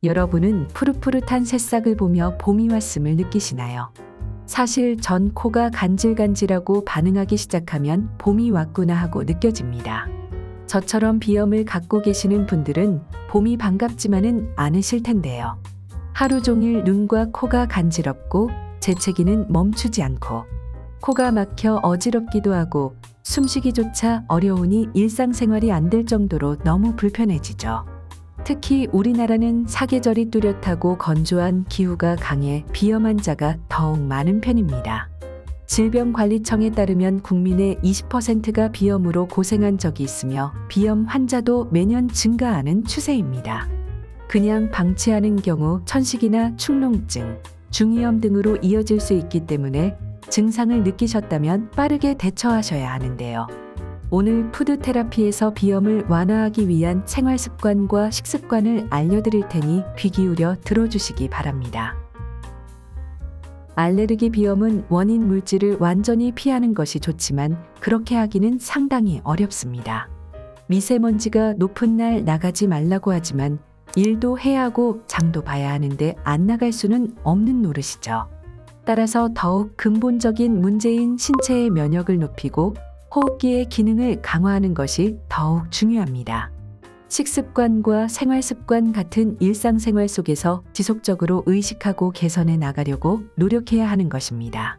여러분은 푸릇푸릇한 새싹을 보며 봄이 왔음을 느끼시나요? 사실 전 코가 간질간질하고 반응하기 시작하면 봄이 왔구나 하고 느껴집니다. 저처럼 비염을 갖고 계시는 분들은 봄이 반갑지만은 않으실 텐데요. 하루 종일 눈과 코가 간지럽고 재채기는 멈추지 않고 코가 막혀 어지럽기도 하고 숨쉬기조차 어려우니 일상생활이 안 될 정도로 너무 불편해지죠. 특히 우리나라는 사계절이 뚜렷하고 건조한 기후가 강해 비염 환자가 더욱 많은 편입니다. 질병관리청에 따르면 국민의 20%가 비염으로 고생한 적이 있으며 비염 환자도 매년 증가하는 추세입니다. 그냥 방치하는 경우 천식이나 축농증, 중이염 등으로 이어질 수 있기 때문에 증상을 느끼셨다면 빠르게 대처하셔야 하는데요. 오늘 푸드테라피에서 비염을 완화하기 위한 생활습관과 식습관을 알려드릴 테니 귀 기울여 들어주시기 바랍니다. 알레르기 비염은 원인 물질을 완전히 피하는 것이 좋지만 그렇게 하기는 상당히 어렵습니다. 미세먼지가 높은 날 나가지 말라고 하지만 일도 해야 하고 장도 봐야 하는데 안 나갈 수는 없는 노릇이죠. 따라서 더욱 근본적인 문제인 신체의 면역을 높이고 호흡기의 기능을 강화하는 것이 더욱 중요합니다. 식습관과 생활습관 같은 일상생활 속에서 지속적으로 의식하고 개선해 나가려고 노력해야 하는 것입니다.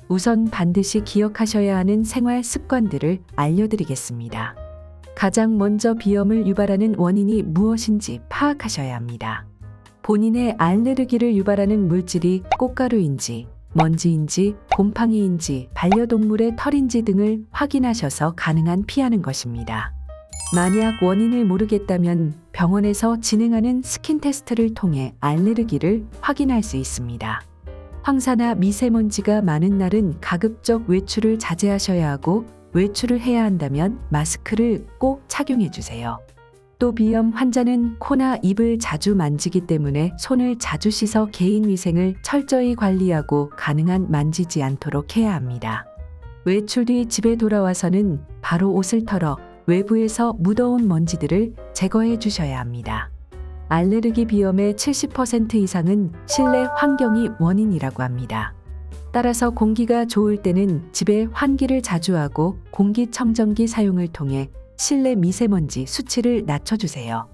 우선 반드시 기억하셔야 하는 생활 습관들을 알려드리겠습니다. 가장 먼저 비염을 유발하는 원인이 무엇인지 파악하셔야 합니다. 본인의 알레르기를 유발하는 물질이 꽃가루인지, 먼지인지, 곰팡이인지, 반려동물의 털인지 등을 확인하셔서 가능한 피하는 것입니다. 만약 원인을 모르겠다면 병원에서 진행하는 스킨 테스트를 통해 알레르기를 확인할 수 있습니다. 황사나 미세먼지가 많은 날은 가급적 외출을 자제하셔야 하고 외출을 해야 한다면 마스크를 꼭 착용해 주세요. 또 비염 환자는 코나 입을 자주 만지기 때문에 손을 자주 씻어 개인 위생을 철저히 관리하고 가능한 만지지 않도록 해야 합니다. 외출 뒤 집에 돌아와서는 바로 옷을 털어 외부에서 묻어온 먼지들을 제거해 주셔야 합니다. 알레르기 비염의 70% 이상은 실내 환경이 원인이라고 합니다. 따라서 공기가 좋을 때는 집에 환기를 자주 하고 공기청정기 사용을 통해 실내 미세먼지 수치를 낮춰주세요.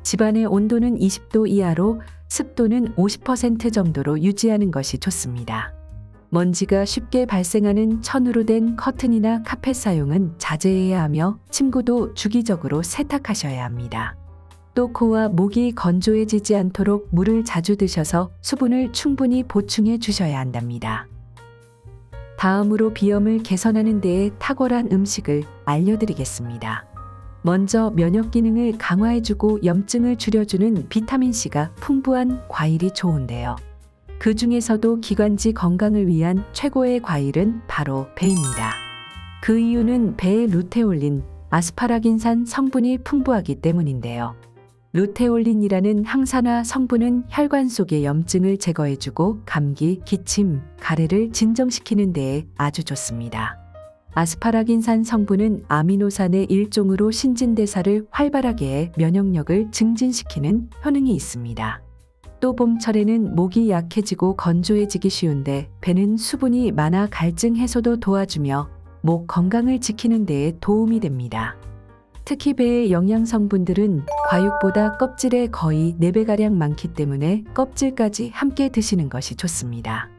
집안의 온도는 20도 이하로 습도는 50% 정도로 유지하는 것이 좋습니다. 먼지가 쉽게 발생하는 천으로 된 커튼이나 카펫 사용은 자제해야 하며 침구도 주기적으로 세탁하셔야 합니다. 또 코와 목이 건조해지지 않도록 물을 자주 드셔서 수분을 충분히 보충해 주셔야 한답니다. 다음으로 비염을 개선하는 데에 탁월한 음식을 알려드리겠습니다. 먼저 면역 기능을 강화해주고 염증을 줄여주는 비타민C가 풍부한 과일이 좋은데요. 그 중에서도 기관지 건강을 위한 최고의 과일은 바로 배입니다. 그 이유는 배의 루테올린, 아스파라긴산 성분이 풍부하기 때문인데요. 루테올린이라는 항산화 성분은 혈관 속의 염증을 제거해주고 감기, 기침, 가래를 진정시키는 데에 아주 좋습니다. 아스파라긴산 성분은 아미노산의 일종으로 신진대사를 활발하게 해 면역력을 증진시키는 효능이 있습니다. 또 봄철에는 목이 약해지고 건조해지기 쉬운데 배는 수분이 많아 갈증 해소도 도와주며 목 건강을 지키는 데에 도움이 됩니다. 특히 배의 영양 성분들은 과육보다 껍질에 거의 4배가량 많기 때문에 껍질까지 함께 드시는 것이 좋습니다.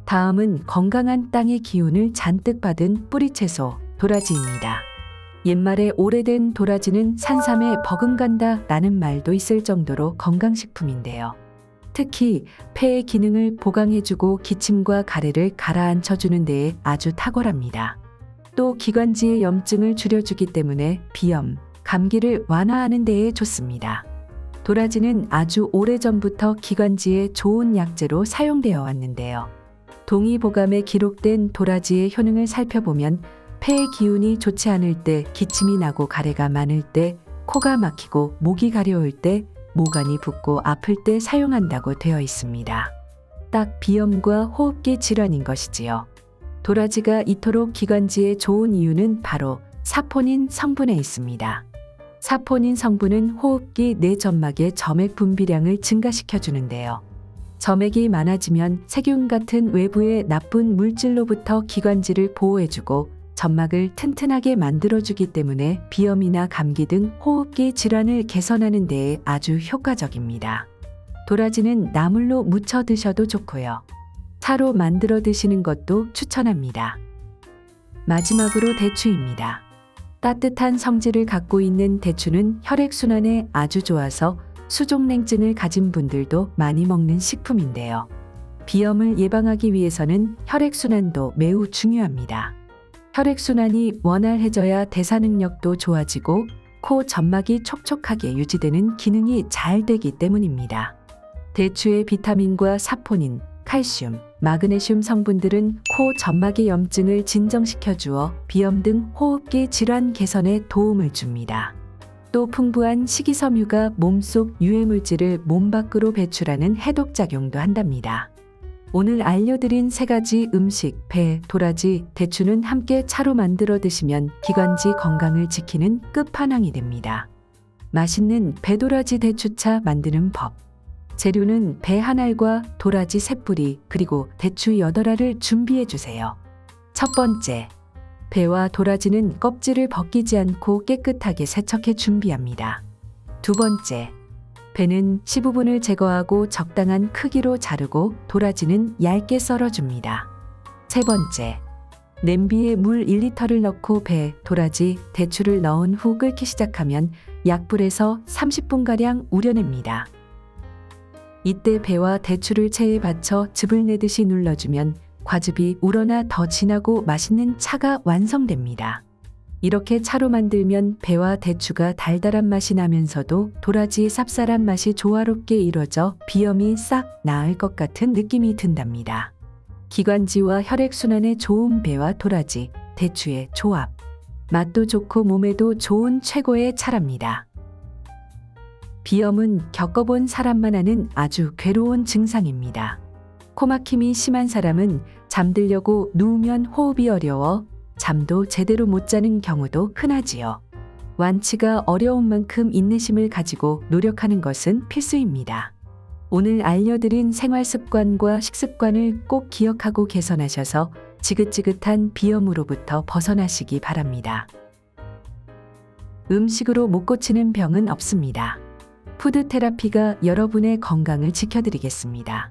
다음은 건강한 땅의 기운을 잔뜩 받은 뿌리채소, 도라지입니다. 옛말에 오래된 도라지는 산삼에 버금간다 라는 말도 있을 정도로 건강식품인데요. 특히 폐의 기능을 보강해주고 기침과 가래를 가라앉혀주는 데에 아주 탁월합니다. 또 기관지의 염증을 줄여주기 때문에 비염, 감기를 완화하는 데에 좋습니다. 도라지는 아주 오래전부터 기관지에 좋은 약재로 사용되어 왔는데요. 동의보감에 기록된 도라지의 효능을 살펴보면 폐의 기운이 좋지 않을 때, 기침이 나고 가래가 많을 때, 코가 막히고 목이 가려울 때, 모간이 붓고 아플 때 사용한다고 되어 있습니다. 딱 비염과 호흡기 질환인 것이지요. 도라지가 이토록 기관지에 좋은 이유는 바로 사포닌 성분에 있습니다. 사포닌 성분은 호흡기 내 점막의 점액 분비량을 증가시켜 주는데요. 점액이 많아지면 세균 같은 외부의 나쁜 물질로부터 기관지를 보호해주고 점막을 튼튼하게 만들어주기 때문에 비염이나 감기 등 호흡기 질환을 개선하는 데에 아주 효과적입니다. 도라지는 나물로 무쳐 드셔도 좋고요. 차로 만들어 드시는 것도 추천합니다. 마지막으로 대추입니다. 따뜻한 성질을 갖고 있는 대추는 혈액순환에 아주 좋아서 수족냉증을 가진 분들도 많이 먹는 식품인데요. 비염을 예방하기 위해서는 혈액순환도 매우 중요합니다. 혈액순환이 원활해져야 대사 능력도 좋아지고 코 점막이 촉촉하게 유지되는 기능이 잘 되기 때문입니다. 대추의 비타민과 사포닌, 칼슘, 마그네슘 성분들은 코 점막의 염증을 진정시켜 주어 비염 등 호흡기 질환 개선에 도움을 줍니다. 또 풍부한 식이섬유가 몸속 유해물질을 몸 밖으로 배출하는 해독작용도 한답니다. 오늘 알려드린 3가지 음식, 배, 도라지, 대추는 함께 차로 만들어 드시면 기관지 건강을 지키는 끝판왕이 됩니다. 맛있는 배도라지 대추차 만드는 법. 재료는 배 1알과 도라지 3뿌리 그리고 대추 8알을 준비해 주세요. 첫 번째, 배와 도라지는 껍질을 벗기지 않고 깨끗하게 세척해 준비합니다. 두 번째, 배는 씨 부분을 제거하고 적당한 크기로 자르고 도라지는 얇게 썰어줍니다. 세 번째, 냄비에 물 1리터를 넣고 배, 도라지, 대추를 넣은 후 끓기 시작하면 약불에서 30분가량 우려냅니다. 이때 배와 대추를 체에 받쳐 즙을 내듯이 눌러주면 과즙이 우러나 더 진하고 맛있는 차가 완성됩니다. 이렇게 차로 만들면 배와 대추가 달달한 맛이 나면서도 도라지의 쌉쌀한 맛이 조화롭게 이루어져 비염이 싹 나을 것 같은 느낌이 든답니다. 기관지와 혈액순환에 좋은 배와 도라지, 대추의 조합. 맛도 좋고 몸에도 좋은 최고의 차랍니다. 비염은 겪어본 사람만 아는 아주 괴로운 증상입니다. 코막힘이 심한 사람은 잠들려고 누우면 호흡이 어려워 잠도 제대로 못 자는 경우도 흔하지요. 완치가 어려운 만큼 인내심을 가지고 노력하는 것은 필수입니다. 오늘 알려드린 생활습관과 식습관을 꼭 기억하고 개선하셔서 지긋지긋한 비염으로부터 벗어나시기 바랍니다. 음식으로 못 고치는 병은 없습니다. 푸드 테라피가 여러분의 건강을 지켜드리겠습니다.